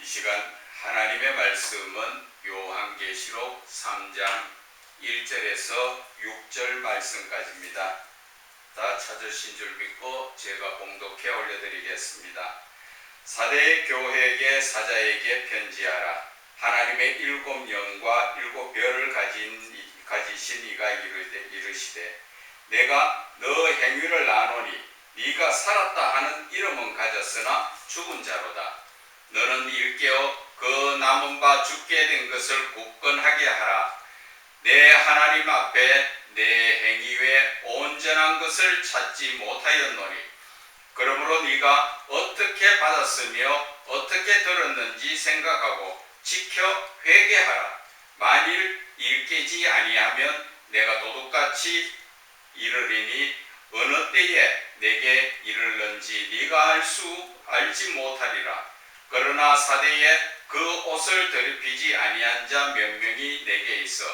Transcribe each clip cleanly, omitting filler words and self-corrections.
이 시간 하나님의 말씀은 요한계시록 3장 1절에서 6절 말씀까지입니다. 다 찾으신 줄 믿고 제가 봉독해 올려드리겠습니다. 사대 교회의 사자에게 편지하라. 하나님의 일곱 영과 일곱 별을 가지신 이가 이르시되 내가 너 행위를 아노니 네가 살았다 하는 이름은 가졌으나 죽은 자로다. 너는 일깨어 그 남은 바 죽게 된 것을 굳건하게 하라. 내 하나님 앞에 내 행위 외에 온전한 것을 찾지 못하였노니 그러므로 네가 어떻게 받았으며 어떻게 들었는지 생각하고 지켜 회개하라. 만일 일깨지 아니하면 내가 도둑같이 이르리니 어느 때에 내게 이르는지 네가 알지 못하리라. 그러나 사대에 그 옷을 더럽히지 아니한 자 몇 명이 내게 있어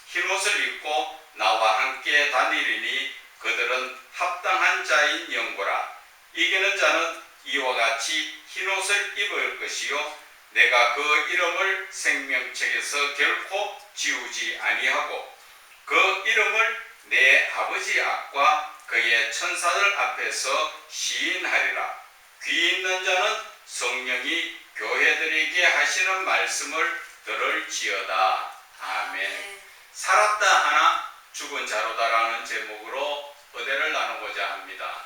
흰옷을 입고 나와 함께 다니리니 그들은 합당한 자인 영고라. 이기는 자는 이와 같이 흰옷을 입을 것이요 내가 그 이름을 생명책에서 결코 지우지 아니하고 그 이름을 내 아버지 앞과 그의 천사들 앞에서 시인하리라. 귀 있는 자는 성령이 교회들에게 하시는 말씀을 들을지어다. 아멘. 살았다 하나 죽은 자로다라는 제목으로 은혜를 나누고자 합니다.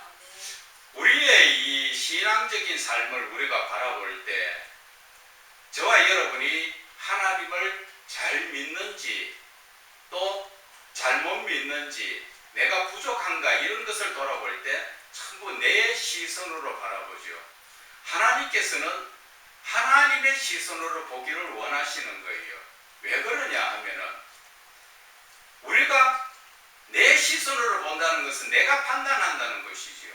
우리의 이 신앙적인 삶을 우리가 바라볼 때 저와 여러분이 하나님을 잘 믿는지 또 잘못 믿는지 내가 부족한가 이런 것을 돌아볼 때 전부 내 시선으로 바라보죠. 하나님께서는 하나님의 시선으로 보기를 원하시는 거예요. 왜 그러냐 하면은 우리가 내 시선으로 본다는 것은 내가 판단한다는 것이지요.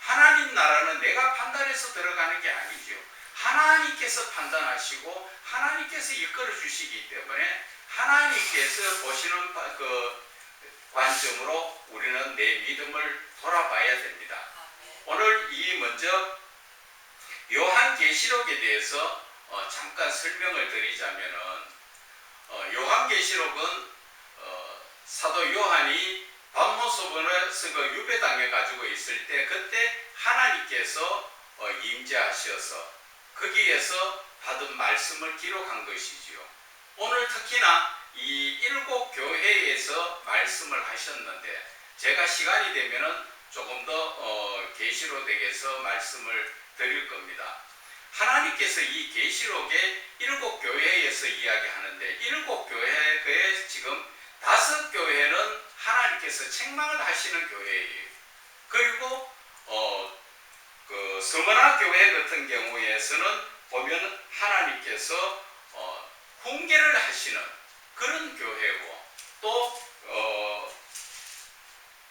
하나님 나라는 내가 판단해서 들어가는 게 아니죠. 하나님께서 판단하시고 하나님께서 이끌어 주시기 때문에 하나님께서 보시는 그 관점으로 우리는 내 믿음을 돌아봐야 됩니다. 오늘 먼저 요한계시록에 대해서 잠깐 설명을 드리자면은 요한계시록은 사도 요한이 밤모소본에서 그 유배당해 가지고 있을 때 그때 하나님께서 임재하셔서 거기에서 받은 말씀을 기록한 것이지요. 오늘 특히나 이 일곱 교회에서 말씀을 하셨는데 제가 시간이 되면은 조금 더 계시록에서 말씀을 드릴 겁니다. 하나님께서 이 계시록의 일곱 교회에서 이야기하는데 일곱 교회에 지금 5교회는 하나님께서 책망을 하시는 교회예요. 그리고 그 서머나 교회 같은 경우에서는 보면 하나님께서 훈계를 하시는 그런 교회고 또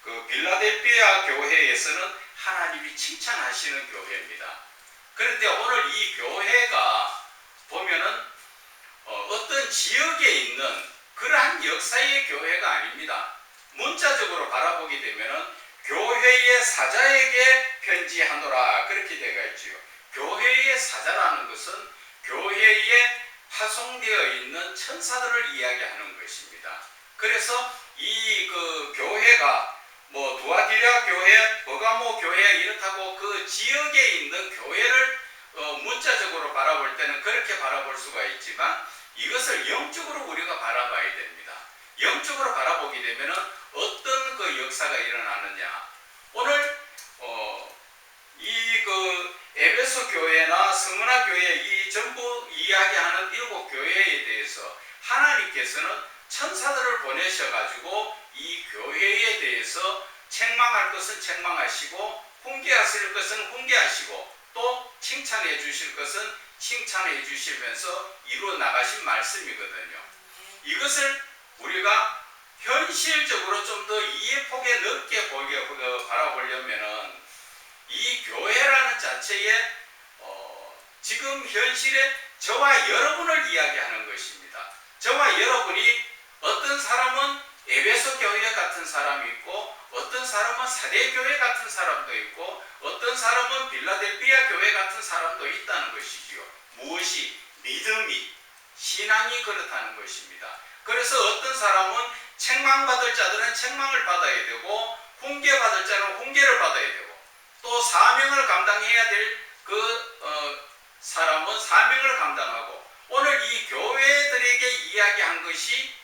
그 빌라델피아 교회에서는 하나님이 칭찬하시는 교회입니다. 그런데 오늘 이 교회가 보면은 어떤 지역에 있는 그러한 역사의 교회가 아닙니다. 문자적으로 바라보게 되면은 교회의 사자에게 편지하노라 그렇게 되어 있지요. 교회의 사자라는 것은 교회에 파송되어 있는 천사들을 이야기하는 것입니다. 그래서 이 그 교회가 뭐 두아디라 교회, 버가모 교회 이렇다고 그 지역에 있는 교회를 문자적으로 바라볼 때는 그렇게 바라볼 수가 있지만 이것을 영적으로 우리가 바라봐야 됩니다. 영적으로 바라보게 되면은 어떤 그 역사가 일어나느냐. 오늘 이 그 에베소 교회나 스무나 교회 이 전부 이야기하는 일곱 교회에 대해서 하나님께서는 천사들을 보내셔가지고 이 교회에 대해서 책망할 것은 책망하시고 훈계하실 것은 훈계하시고 또 칭찬해 주실 것은 칭찬해 주시면서 이루어 나가신 말씀이거든요. 이것을 우리가 현실적으로 좀 더 이해폭에 넓게 바라보려면은 이 교회라는 자체에 지금 현실에 저와 여러분을 이야기하는 것입니다. 저와 여러분이 어떤 사람은 에베소 교회 같은 사람이 있고 어떤 사람은 사대교회 같은 사람도 있고 어떤 사람은 빌라델피아 교회 같은 사람도 있다는 것이지요. 무엇이? 믿음이, 신앙이 그렇다는 것입니다. 그래서 어떤 사람은 책망받을 자들은 책망을 받아야 되고 훈계받을 자는 훈계를 받아야 되고 또 사명을 감당해야 될 사람은 사명을 감당하고 오늘 이 교회들에게 이야기한 것이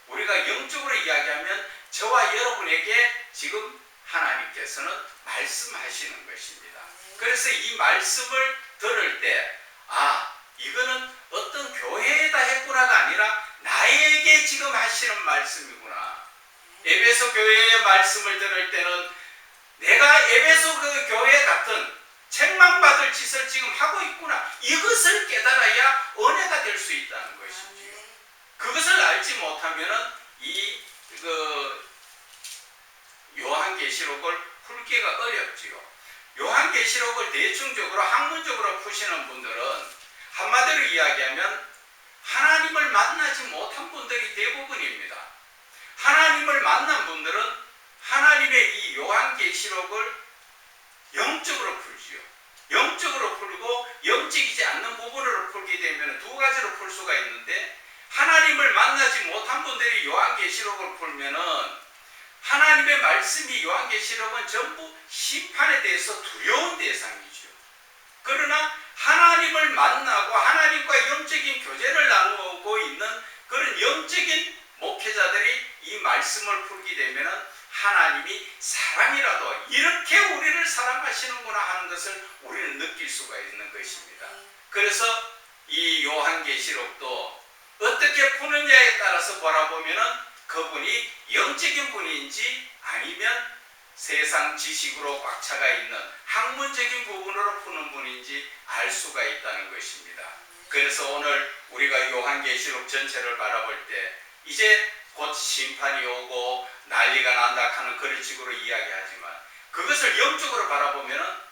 우리가 영적으로 이야기하면 저와 여러분에게 지금 하나님께서는 말씀하시는 것입니다. 그래서 이 말씀을 들을 때 이거는 어떤 교회에다 했구나가 아니라 나에게 지금 하시는 말씀이구나. 에베소 교회의 말씀을 들을 때는 내가 에베소 그 교회 같은 책망받을 짓을 지금 하고 있구나. 이것을 깨달아야 은혜가 될 수 있다는 것이지요. 그것을 알지 못하면은 요한계시록을 풀기가 어렵지요. 요한계시록을 대충적으로 학문적으로 푸시는 분들은 한마디로 이야기하면 하나님을 만나지 못한 분들이 대부분입니다. 하나님을 만난 분들은 하나님의 이 요한계시록을 영적으로 풀지요. 영적으로 풀고 영적이지 않는 부분으로 풀게 되면 두 가지로 풀 수가 있는데 하나님을 만나지 못한 분들이 요한계시록을 풀면은 하나님의 말씀이 요한계시록은 전부 심판에 대해서 두려운 대상이죠. 그러나 하나님을 만나고 하나님과 영적인 교제를 나누고 있는 그런 영적인 목회자들이 이 말씀을 풀게 되면은 하나님이 사랑이라도 이렇게 우리를 사랑하시는구나 하는 것을 우리는 느낄 수가 있는 것입니다. 그래서 이 요한계시록도 어떻게 푸느냐에 따라서 바라보면은 그분이 영적인 분인지 아니면 세상 지식으로 꽉 차가 있는 학문적인 부분으로 푸는 분인지 알 수가 있다는 것입니다. 그래서 오늘 우리가 요한계시록 전체를 바라볼 때 이제 곧 심판이 오고 난리가 난다 하는 그런 식으로 이야기하지만 그것을 영적으로 바라보면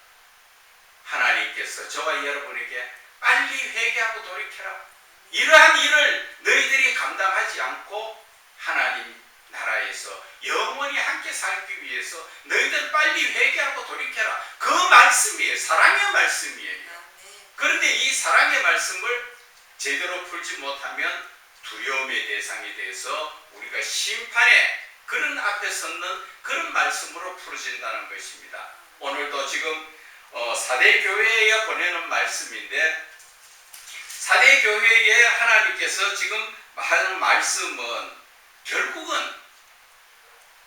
하나님께서 저와 여러분에게 빨리 회개하고 돌이켜라. 이러한 일을 너희들이 감당하지 않고 하나님 나라에서 영원히 함께 살기 위해서 너희들 빨리 회개하고 돌이켜라. 그 말씀이에요. 사랑의 말씀이에요. 그런데 이 사랑의 말씀을 제대로 풀지 못하면 두려움의 대상이 돼서 우리가 심판의 그런 앞에 섰는 그런 말씀으로 풀어진다는 것입니다. 오늘도 지금 사대교회에 보내는 말씀인데 사대교회에 하나님께서 지금 하는 말씀은 결국은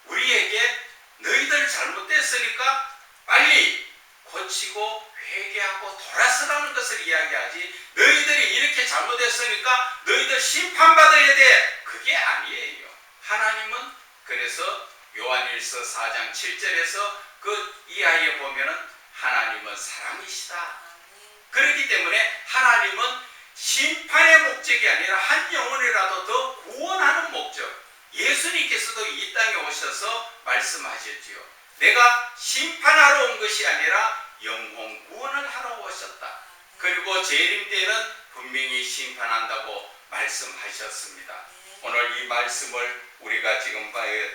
우리에게 너희들 잘못됐으니까 빨리 고치고 회개하고 돌아서라는 것을 이야기하지 너희들이 이렇게 잘못했으니까 너희들 심판받아야 돼. 그게 아니에요. 하나님은 그래서 요한일서 4장 7절에서 그 이하에 보면은 하나님은 사랑이시다. 그렇기 때문에 하나님은 심판의 목적이 아니라 한 영혼이라도 더 구원하는 목적. 예수님께서도 이 땅에 오셔서 말씀하셨지요. 내가 심판하러 온 것이 아니라 영혼 구원을 하러 오셨다. 그리고 재림 때는 분명히 심판한다고 말씀하셨습니다. 오늘 이 말씀을 우리가 지금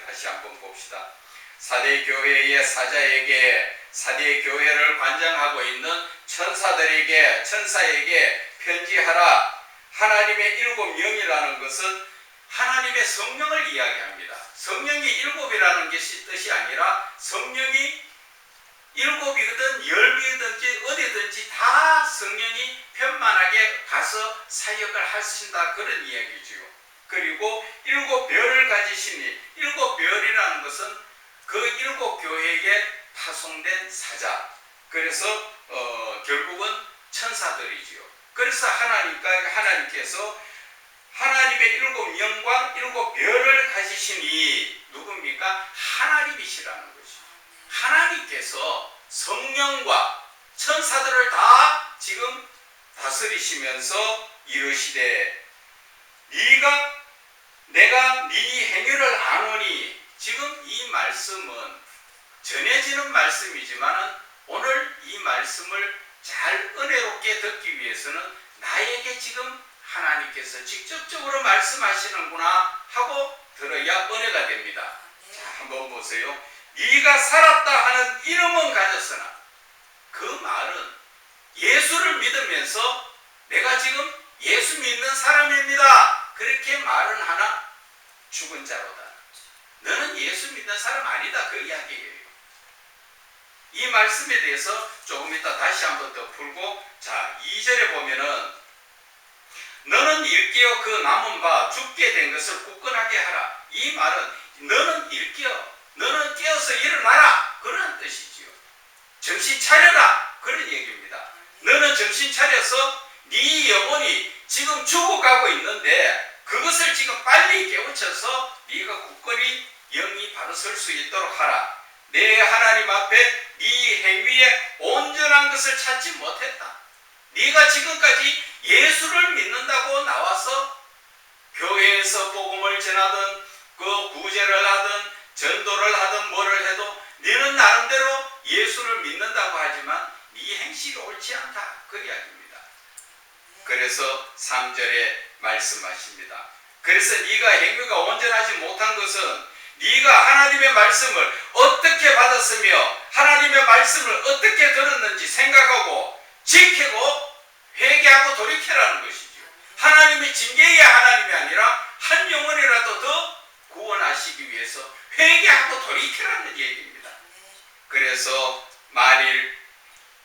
다시 한번 봅시다. 사대교회의 사자에게 사대교회를 관장하고 있는 천사에게 편지하라. 하나님의 일곱 영이라는 것은 하나님의 성령을 이야기합니다. 성령이 일곱이라는 것이 뜻이 아니라 성령이 일곱이든 열이든지 어디든지 다 성령이 편만하게 가서 사역을 하신다 그런 이야기지요. 그리고 일곱 별을 가지시니 일곱 별이라는 것은 그 일곱 교회에 파송된 사자. 그래서 결국은 천사들이지요. 그래서 하나님께서 하나님의 일곱 영과 일곱 별을 가지시니 누굽니까? 하나님이시라는 것이죠. 하나님께서 성령과 천사들을 다 지금 다스리시면서 이르시되 내가 네 행위를 아노니. 지금 이 말씀은 전해지는 말씀이지만 오늘 이 말씀을 잘 은혜롭게 듣기 위해서는 나에게 지금 하나님께서 직접적으로 말씀하시는구나 하고 들어야 은혜가 됩니다. 자, 한번 보세요. 네가 살았다 하는 이름은 가졌으나 그 말은 예수를 믿으면서 내가 지금 예수 믿는 사람입니다. 그렇게 말은 하나 죽은 자로다. 너는 예수 믿는 사람 아니다. 그 이야기예요. 이 말씀에 대해서 조금 이따 다시 한번 더 풀고, 자 2절에 보면은 너는 일깨어 그 남은 바 죽게 된 것을 굳건하게 하라. 이 말은 너는 일깨어, 너는 깨어서 일어나라, 그런 뜻이지요. 정신 차려라, 그런 얘기입니다. 너는 정신 차려서 네 영혼이 지금 죽어가고 있는데 그것을 지금 빨리 깨우쳐서 네가 굳건히 영이 바로 설 수 있도록 하라. 내 하나님 앞에 네 행위에 온전한 것을 찾지 못했다. 네가 지금까지 예수를 믿는다고 나와서 교회에서 복음을 전하든 그 구제를 하든 전도를 하든 뭐를 해도 너는 나름대로 예수를 믿는다고 하지만 네 행실이 옳지 않다, 그 이야기입니다. 그래서 3절에 말씀하십니다. 그래서 네가 행위가 온전하지 못한 것은 네가 하나님의 말씀을 어떻게 받았으며 하나님의 말씀을 어떻게 들었는지 생각하고 지키고 회개하고 돌이켜라는 것이죠. 하나님이 징계의 하나님이 아니라 한 영혼이라도 더 구원하시기 위해서 회개하고 돌이켜라는 얘기입니다. 그래서 만일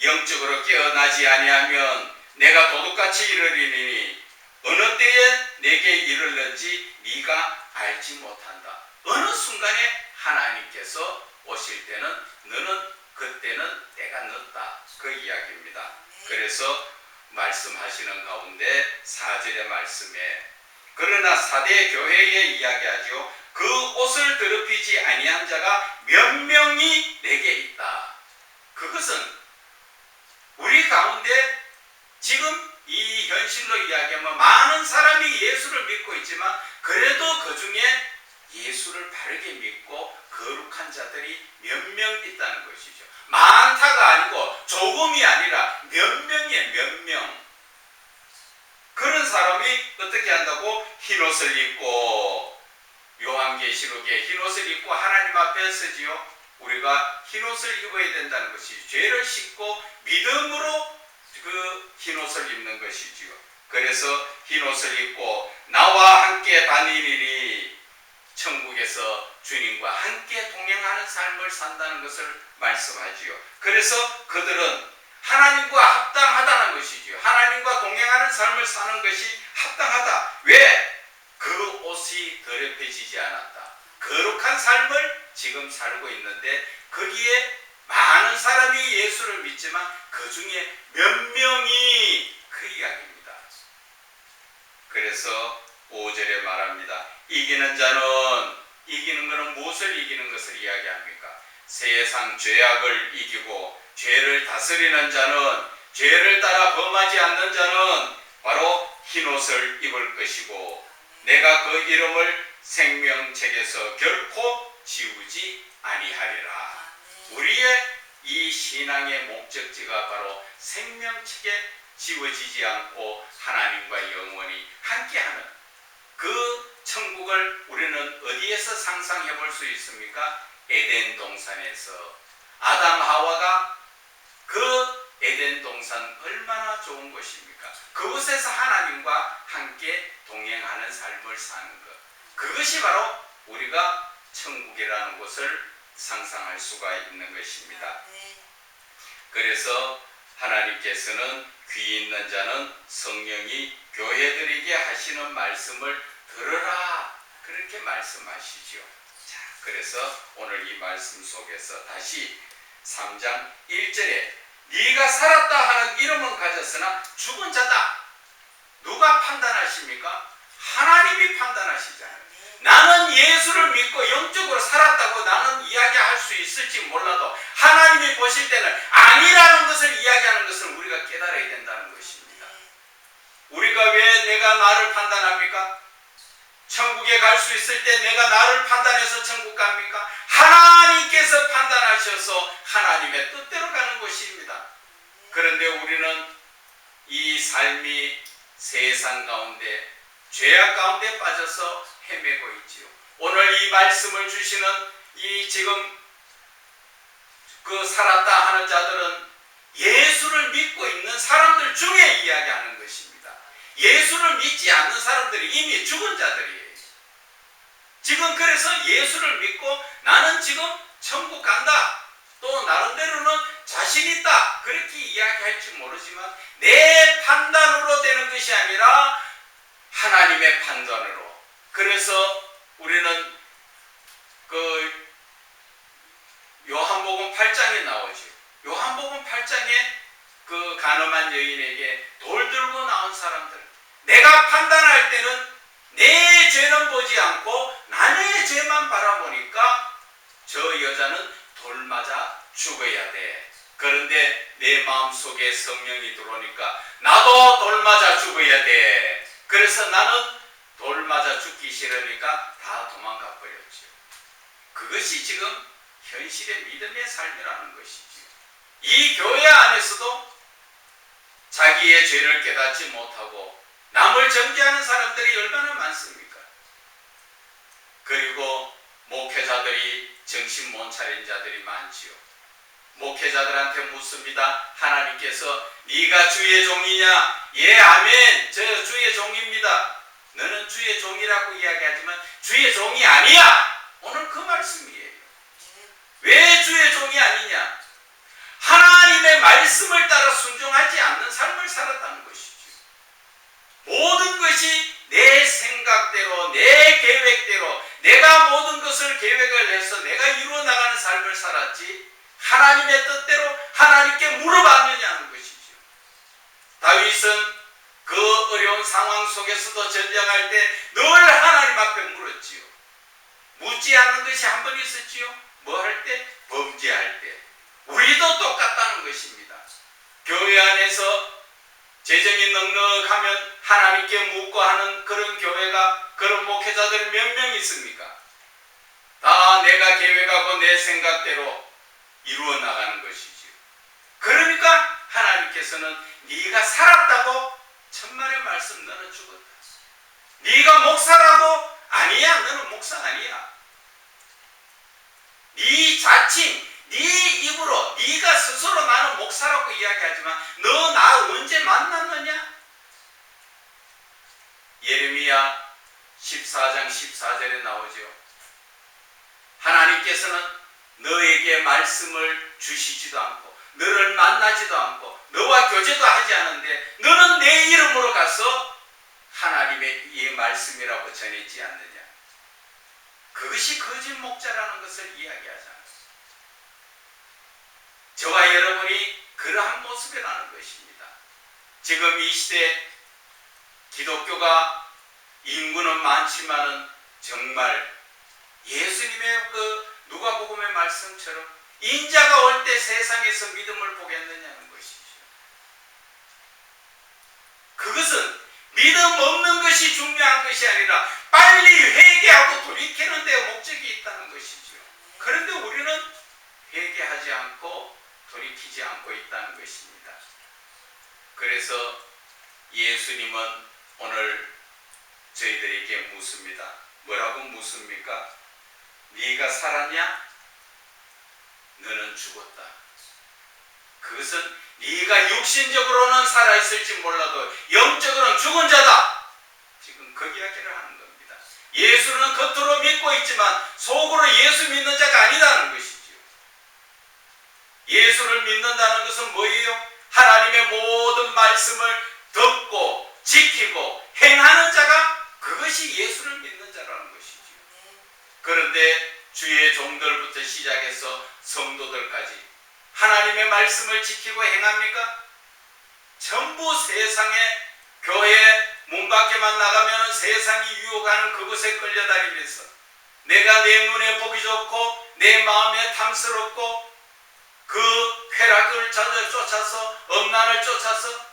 영적으로 깨어나지 아니하면 내가 도둑같이 이르리니 어느 때에 내게 이르는지 네가 알지 못한다. 어느 순간에 하나님께서 오실 때는 너는 그때는 때가 늦다, 그 이야기입니다. 그래서 말씀하시는 가운데 4절의 말씀에 그러나 사대 교회에 이야기하죠. 그 옷을 더럽히지 아니한 자가 몇 명이 내게 있다. 그것은 우리 가운데 지금 이 현실로 이야기하면 많은 사람이 예수를 믿고 있지만 그래도 그 중에 예수를 바르게 믿고 거룩한 자들이 몇 명 있다는 것이죠. 많다가 아니고 조금이 아니라 몇 명이에요. 몇 명. 그런 사람이 어떻게 한다고? 흰옷을 입고, 요한계시록에 흰옷을 입고 하나님 앞에 서지요. 우리가 흰옷을 입어야 된다는 것이 죄를 씻고 믿음으로 그 흰옷을 입는 것이지요. 그래서 흰옷을 입고 나와 함께 다니리니 천국에서 주님과 함께 동행하는 삶을 산다는 것을 말씀하지요. 그래서 그들은 하나님과 합당하다는 것이지요. 하나님과 동행하는 삶을 사는 것이 합당하다. 왜? 그 옷이 더럽혀지지 않았다. 거룩한 삶을 지금 살고 있는데 거기에 많은 사람이 예수를 믿지만 그 중에 몇 명이, 그 이야기입니다. 그래서 5절에 말합니다. 이기는 자는, 이기는 것은 무엇을 이기는 것을 이야기합니까? 세상 죄악을 이기고 죄를 다스리는 자는, 죄를 따라 범하지 않는 자는 바로 흰옷을 입을 것이고 내가 그 이름을 생명책에서 결코 지우지 아니하리라. 우리의 이 신앙의 목적지가 바로 생명책에 지워지지 않고 하나님과 영원히 함께하는 그 천국을 우리는 어디에서 상상해 볼 수 있습니까? 에덴 동산에서 아담 하와가 그 에덴 동산 얼마나 좋은 곳입니까? 그곳에서 하나님과 함께 동행하는 삶을 사는 것, 그것이 바로 우리가 천국이라는 곳을 상상할 수가 있는 것입니다. 그래서 하나님께서는 귀 있는 자는 성령이 교회들에게 하시는 말씀을 들으라, 그렇게 말씀하시죠. 자, 그래서 오늘 이 말씀 속에서 다시 3장 1절에 네가 살았다 하는 이름은 가졌으나 죽은 자다. 누가 판단하십니까? 하나님이 판단하시잖아요. 나는 예수를 믿고 영적으로 살았다고 나는 이야기할 수 있을지 몰라도 하나님이 보실 때는 아니라는 것을 이야기하는 것을 우리가 깨달아야 된다는 것입니다. 우리가 왜 내가 나를 판단합니까? 천국에 갈 수 있을 때 내가 나를 판단해서 천국 갑니까? 하나님께서 판단하셔서 하나님의 뜻대로 가는 것입니다. 그런데 우리는 이 삶이 세상 가운데 죄악 가운데 빠져서 헤매고 있지요. 오늘 이 말씀을 주시는 이 지금 그 살았다 하는 자들은 예수를 믿고 있는 사람들 중에 이야기하는 것입니다. 예수를 믿지 않는 사람들이 이미 죽은 자들이에요. 지금 그래서 예수를 믿고 나는 지금 천국 간다, 또 나름대로는 자신 있다, 그렇게 이야기할지 모르지만 내 판단으로 되는 것이 아니라 하나님의 판단으로. 그래서 우리는 그 요한복음 8장에 나오죠. 요한복음 8장에 그 간음한 여인에게 돌 들고 나온 사람들, 내가 판단할 때는 내 죄는 보지 않고 남의 죄만 바라보니까 저 여자는 돌 맞아 죽어야 돼. 그런데 내 마음속에 성령이 들어오니까 나도 돌 맞아 죽어야 돼. 그래서 나는 돌 맞아 죽기 싫으니까 다 도망가 버렸죠. 그것이 지금 현실의 믿음의 삶이라는 것이죠. 이 교회 안에서도 자기의 죄를 깨닫지 못하고 남을 정죄하는 사람들이 얼마나 많습니까? 그리고 목회자들이 정신 못 차린 자들이 많지요. 목회자들한테 묻습니다. 하나님께서 네가 주의 종이냐? 예, 아멘. 저 주의 종입니다. 너는 주의 종이라고 이야기하지만 주의 종이 아니야. 오늘 그 말씀이에요. 왜 주의 종이 아니냐? 하나님의 말씀을 따라 순종하지 않는 삶을 살았다는 것이죠. 모든 것이 내 생각대로, 내 계획대로, 내가 모든 것을 계획을 해서 내가 이루어 나가는 삶을 살았지, 하나님의 뜻대로 하나님께 물어봤느냐는 것이죠. 다윗은 그 어려운 상황 속에서도 전쟁할 때 늘 하나님 앞에 물었지요. 묻지 않는 것이 한 번 있었지요. 뭐 할 때? 범죄할 때. 우리도 똑같다는 것입니다. 교회 안에서 재정이 넉넉하면 하나님께 묻고 하는 그런 교회가, 그런 목회자들이 몇 명 있습니까? 다 내가 계획하고 내 생각대로 이루어 나가는 것이지요. 그러니까 하나님께서는 네가 살았다고 천만의 말씀, 너는 죽었다. 네가 목사라고, 아니야, 너는 목사 아니야. 네 자칭, 네 입으로 네가 스스로 나는 목사라고 이야기하지만 너 나 언제 만났느냐? 예레미야 14장 14절에 나오죠. 하나님께서는 너에게 말씀을 주시지도 않고 너를 만나지도 않고 너와 교제도 하지 않은데 너는 내 이름으로 가서 하나님의 이 말씀이라고 전했지 않느냐? 그것이 거짓 목자라는 것을 이야기하잖아요. 저와 여러분이 그러한 모습이라는 것입니다. 지금 이 시대 기독교가 인구는 많지만은 정말 예수님의 그 누가복음의 말씀처럼 인자가 올 때 세상에서 믿음을 보겠느냐는 것이죠. 그것은 믿음 없는 것이 중요한 것이 아니라 빨리 회개하고 돌이키는 데 목적이 있다는 것이죠. 그런데 우리는 회개하지 않고 돌이키지 않고 있다는 것입니다. 그래서 예수님은 오늘 저희들에게 묻습니다. 뭐라고 묻습니까? 네가 살았냐? 너는 죽었다. 그것은 네가 육신적으로는 살아있을지 몰라도 영적으로는 죽은 자다. 지금 그 이야기를 하는 겁니다. 예수는 겉으로 믿고 있지만 속으로 예수 믿는 자가 아니다는 것이지요. 예수를 믿는다는 것은 뭐예요? 하나님의 모든 말씀을 듣고 지키고 행하는 자가, 그것이 예수를 믿는 자라는 것이지요. 그런데 주의 종들부터 시작해서 성도들까지 하나님의 말씀을 지키고 행합니까? 전부 세상에, 교회 문 밖에만 나가면 세상이 유혹하는 그곳에 끌려다니면서 내가 내 눈에 보기 좋고 내 마음에 탐스럽고 그 쾌락을 쫓아서, 음란을 쫓아서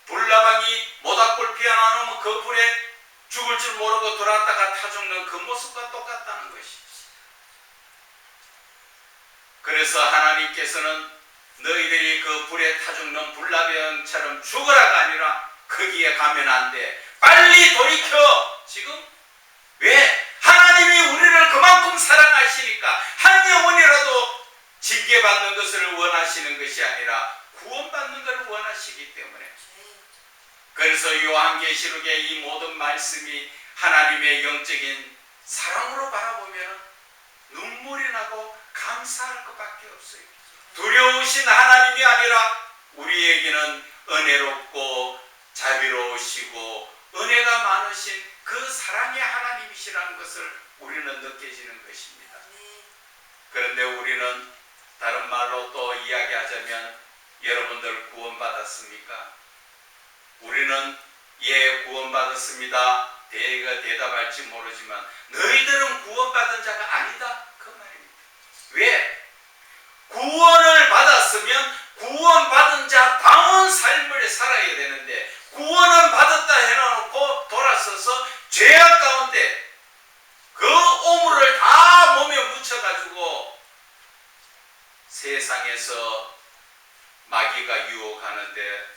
불나방이 모닥불 피어나면 그 불에 죽을 줄 모르고 들어왔다가 타 죽는 그 모습과 똑같다는 것이지. 그래서 하나님께서는 너희들이 그 불에 타 죽는 불나병처럼 죽으라가 아니라 거기에 가면 안 돼. 빨리 돌이켜. 지금 왜? 하나님이 우리를 그만큼 사랑하시니까 한 영혼이라도 징계받는 것을 원하시는 것이 아니라 구원받는 것을 원하시기 때문에 그래서 요한계시록의 이 모든 말씀이 하나님의 영적인 사랑으로 바라보면 눈물이 나고 감사할 것밖에 없어요. 두려우신 하나님이 아니라 우리에게는 은혜롭고 자비로우시고 은혜가 많으신 그 사랑의 하나님이시라는 것을 우리는 느껴지는 것입니다. 그런데 우리는 다른 말로 또 이야기하자면 여러분들 구원받았습니까? 우리는 예, 구원받았습니다. 대답할지 모르지만 너희들은 구원받은 자가 아니다. 그 말입니다. 왜? 구원을 받았으면 구원받은 자다운 삶을 살아야 되는데 구원은 받았다 해놓고 돌아서서 죄악 가운데 그 오물을 다 몸에 묻혀가지고 세상에서 마귀가 유혹하는데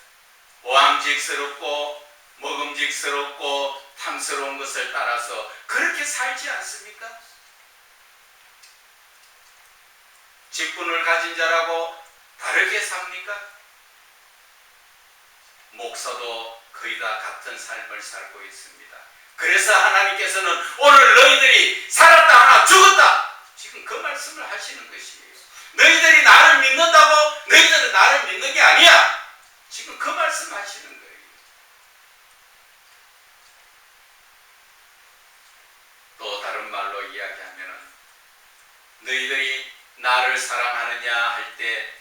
보암직스럽고 먹음직스럽고 탐스러운 것을 따라서 그렇게 살지 않습니까? 직분을 가진 자라고 다르게 삽니까? 목사도 거의 다 같은 삶을 살고 있습니다. 그래서 하나님께서는 오늘 너희들이 살았다 하나 죽었다 지금 그 말씀을 하시는 것이에요. 너희들이 나를 믿는다고 너희들은 나를 믿는 게 아니야. 지금 그 말씀 하시는 거예요. 또 다른 말로 이야기하면 너희들이 나를 사랑하느냐 할 때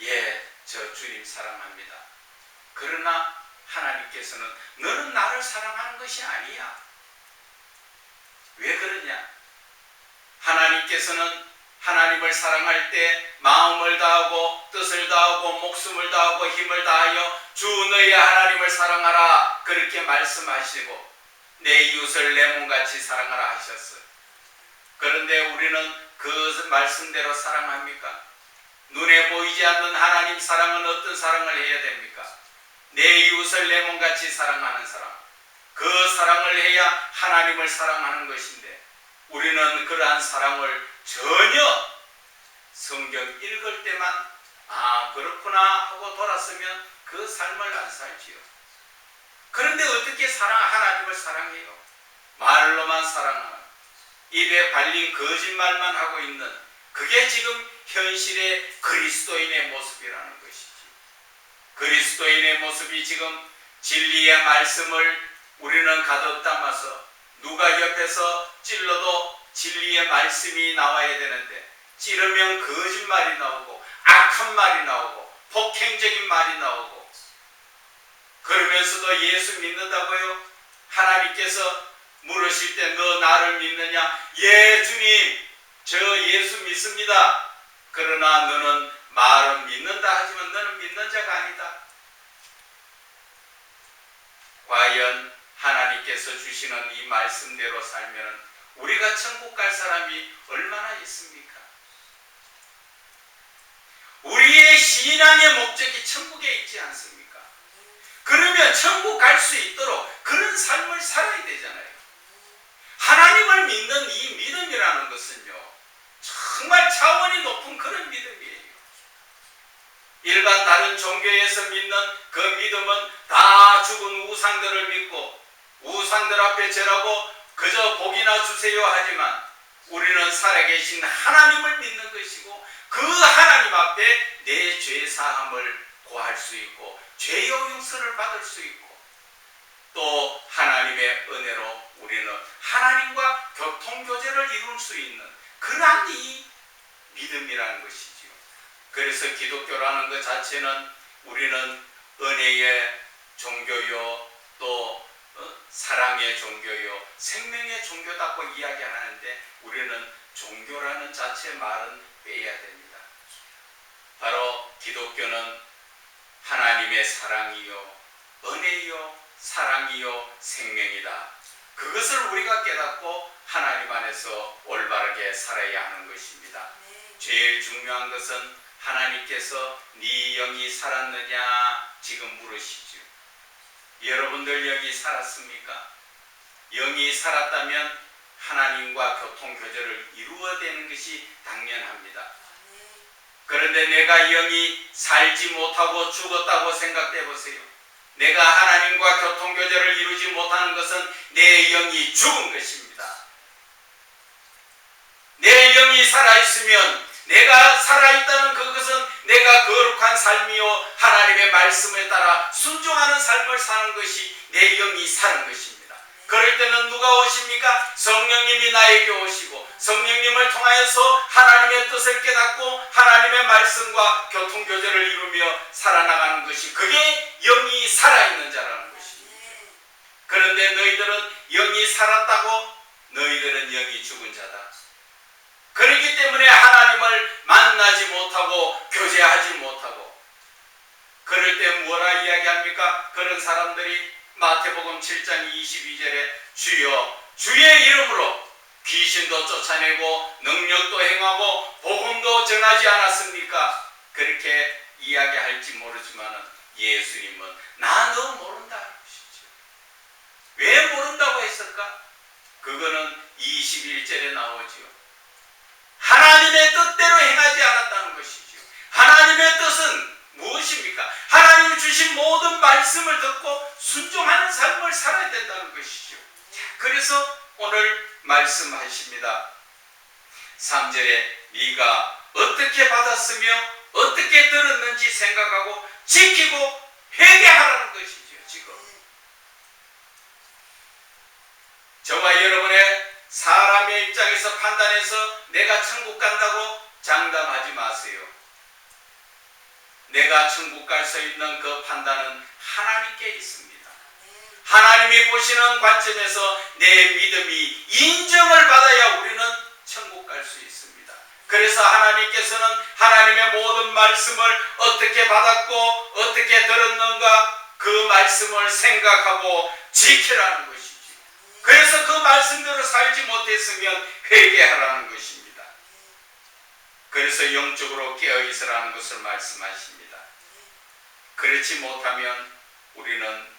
예, 저 주님 사랑합니다. 그러나 하나님께서는 너는 나를 사랑하는 것이 아니야. 왜 그러냐? 하나님께서는 하나님을 사랑할 때 마음을 다하고 뜻을 다하고 목숨을 다하고 힘을 다하여 주 너의 하나님을 사랑하라 그렇게 말씀하시고 내 이웃을 내 몸같이 사랑하라 하셨어요. 그런데 우리는 그 말씀대로 사랑합니까? 눈에 보이지 않는 하나님 사랑은 어떤 사랑을 해야 됩니까? 내 이웃을 내 몸같이 사랑하는 사람, 그 사랑을 해야 하나님을 사랑하는 것인데 우리는 그러한 사랑을 전혀 성경 읽을 때만 아 그렇구나 하고 돌았으면 그 삶을 안 살지요. 그런데 어떻게 하나님을 사랑해요? 말로만 사랑하는, 입에 발린 거짓말만 하고 있는 그게 지금 현실의 그리스도인의 모습이라는 것이지. 그리스도인의 모습이 지금 진리의 말씀을 우리는 가득 담아서 누가 옆에서 찔러도 진리의 말씀이 나와야 되는데 찌르면 거짓말이 나오고 악한 말이 나오고 폭행적인 말이 나오고 그러면서도 예수 믿는다고요? 하나님께서 물으실 때 너 나를 믿느냐? 예 주님 저 예수 믿습니다. 그러나 너는 말은 믿는다 하지만 너는 믿는 자가 아니다. 과연 하나님께서 주시는 이 말씀대로 살면 우리가 천국 갈 사람이 얼마나 있습니까? 우리의 신앙의 목적이 천국에 있지 않습니까? 그러면 천국 갈 수 있도록 그런 삶을 살아야 되잖아요. 하나님을 믿는 이 믿음이라는 것은요 정말 차원이 높은 그런 믿음이에요. 일반 다른 종교에서 믿는 그 믿음은 다 죽은 우상들을 믿고 우상들 앞에 절하고 그저 복이나 주세요 하지만 우리는 살아계신 하나님을 믿는 것이고 그 하나님 앞에 내 죄사함을 구할 수 있고 죄 용서를 받을 수 있고 또 하나님의 은혜로 우리는 하나님과 교통교제를 이룰 수 있는 그러한 이 믿음이라는 것이지요. 그래서 기독교라는 것 자체는 우리는 은혜의 종교요 또 사랑의 종교요 생명의 종교다고 이야기하는데 우리는 종교라는 자체 말은 빼야 됩니다. 바로 기독교는 하나님의 사랑이요 은혜요 사랑이요 생명이다. 그것을 우리가 깨닫고 하나님 안에서 올바르게 살아야 하는 것입니다. 제일 중요한 것은 하나님께서 네 영이 살았느냐 지금 물으시죠. 여러분들 영이 살았습니까? 영이 살았다면 하나님과 교통교제를 이루어야 되는 것이 당연합니다. 그런데 내가 영이 살지 못하고 죽었다고 생각해 보세요. 내가 하나님과 교통교제를 이루지 못하는 것은 내 영이 죽은 것입니다. 내 영이 살아있으면, 내가 살아있다는 그것은 내가 거룩한 삶이요 하나님의 말씀에 따라 순종하는 삶을 사는 것이 내 영이 사는 것입니다. 그럴 때는 누가 오십니까? 성령님이 나에게 오시고 성령님을 통하여서 하나님의 뜻을 깨닫고 하나님의 말씀과 교통교제를 이루며 살아나가는 것이, 그게 영이 살아있는 자라는 것입니다. 그런데 너희들은 영이 살았다고 너희들은 영이 죽은 자다. 그렇기 때문에 하나님을 만나지 못하고 교제하지 못하고, 그럴 때 뭐라 이야기합니까? 그런 사람들이 마태복음 7장 22절에 주여 주의 이름으로 귀신도 쫓아내고 능력도 행하고 복음도 전하지 않았습니까? 그렇게 이야기할지 모르지만 예수님은 나 너 모른다 하시죠. 왜 모른다고 했을까? 그거는 21절에 나오지요. 하나님의 뜻대로 행하지 않았다는 것이죠. 하나님의 뜻은 무엇입니까? 하나님이 주신 모든 말씀을 듣고 순종하는 삶을 살아야 된다는 것이죠. 그래서 오늘 말씀하십니다. 3절에 네가 어떻게 받았으며 어떻게 들었는지 생각하고 지키고 회개하라는 것이죠. 지금 저와 여러분의 사람의 입장에서 판단해서 내가 천국 간다고 장담하지 마세요. 내가 천국 갈 수 있는 그 판단은 하나님께 있습니다. 하나님이 보시는 관점에서 내 믿음이 인정을 받아야 우리는 천국 갈 수 있습니다. 그래서 하나님께서는 하나님의 모든 말씀을 어떻게 받았고 어떻게 들었는가, 그 말씀을 생각하고 지키라는 것이죠. 그래서 그 말씀대로 살지 못했으면 회개하라는 것입니다. 그래서 영적으로 깨어있으라는 것을 말씀하십니다. 그렇지 못하면 우리는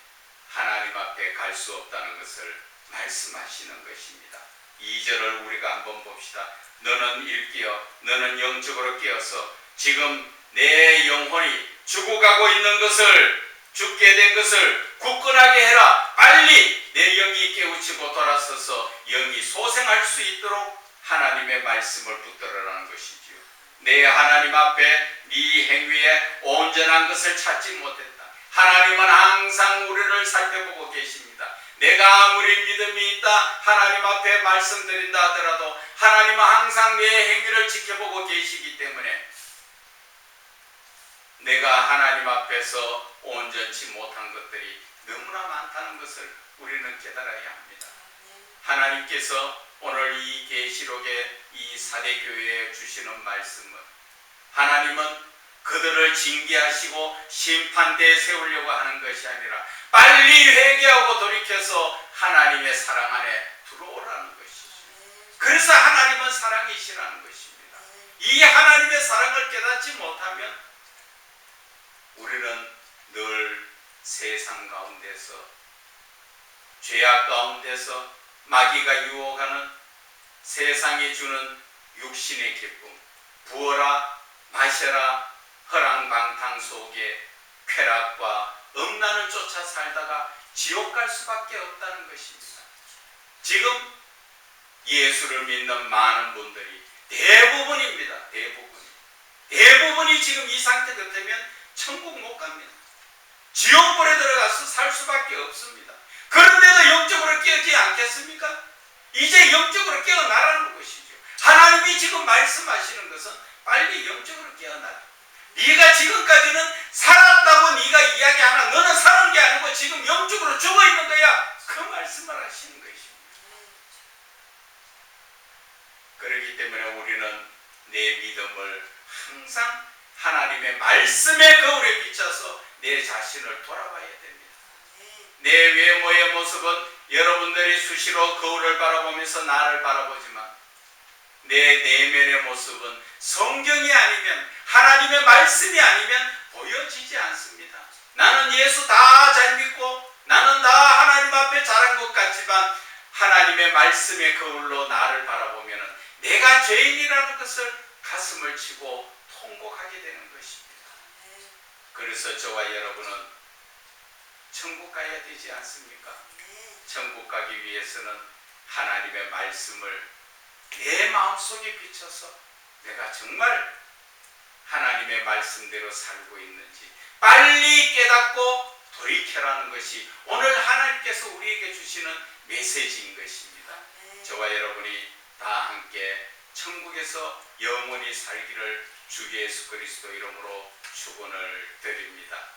하나님 앞에 갈 수 없다는 것을 말씀하시는 것입니다. 2절을 우리가 한번 봅시다. 너는 일깨어, 너는 영적으로 깨어서 지금 내 영혼이 죽어가고 있는 것을, 죽게 된 것을 굳건하게 해라. 빨리 내 영이 깨우치고 돌아서서 영이 소생할 수 있도록 하나님의 말씀을 붙들으라는 것이지요. 내 하나님 앞에 네 행위에 온전한 것을 찾지 못했다. 하나님은 항상 우리를 살펴보고 계십니다. 내가 아무리 믿음이 있다 하나님 앞에 말씀드린다 하더라도 하나님은 항상 내 행위를 지켜보고 계시기 때문에 내가 하나님 앞에서 온전치 못한 것들이 너무나 많다는 것을 우리는 깨달아야 합니다. 하나님께서 오늘 이 계시록의 이 사대교회에 주시는 말씀은, 하나님은 그들을 징계하시고 심판대에 세우려고 하는 것이 아니라 빨리 회개하고 돌이켜서 하나님의 사랑 안에 들어오라는 것이죠. 그래서 하나님은 사랑이시라는 것입니다. 이 하나님의 사랑을 깨닫지 못하면 우리는 늘 세상 가운데서, 죄악 가운데서 마귀가 유혹하는 세상이 주는 육신의 기쁨, 부어라 마셔라 허랑방탕 속에 쾌락과 음란을 쫓아 살다가 지옥 갈 수밖에 없다는 것입니다. 지금 예수를 믿는 많은 분들이 대부분입니다. 대부분이 지금 이 상태 같으면 천국 못 갑니다. 지옥불에 들어가서 살 수밖에 없습니다. 그런데도 영적으로 깨어지지 않겠습니까? 이제 영적으로 깨어나라는 것이죠. 하나님이 지금 말씀하시는 것은 빨리 영적으로 깨어나라. 네가 지금까지는 살았다고 네가 이야기하나 너는 사는 게 아니고 지금 영적으로 죽어 있는 거야. 그 말씀을 하시는 것입니다. 그렇기 때문에 우리는 내 믿음을 항상 하나님의 말씀의 거울에 비춰서 내 자신을 돌아봐야 됩니다. 내 외모의 모습은 여러분들이 수시로 거울을 바라보면서 나를 바라보지만 내 내면의 모습은 성경이 아니면, 하나님의 말씀이 아니면 보여지지 않습니다. 나는 예수 다 잘 믿고 나는 다 하나님 앞에 잘한 것 같지만 하나님의 말씀의 거울로 나를 바라보면 내가 죄인이라는 것을 가슴을 치고 통곡하게 되는 것입니다. 그래서 저와 여러분은 천국 가야 되지 않습니까? 네. 천국 가기 위해서는 하나님의 말씀을 내 마음속에 비춰서 내가 정말 하나님의 말씀대로 살고 있는지 빨리 깨닫고 돌이켜라는 것이 오늘 하나님께서 우리에게 주시는 메시지인 것입니다. 네. 저와 여러분이 다 함께 천국에서 영원히 살기를 주 예수 그리스도 이름으로 축원을 드립니다.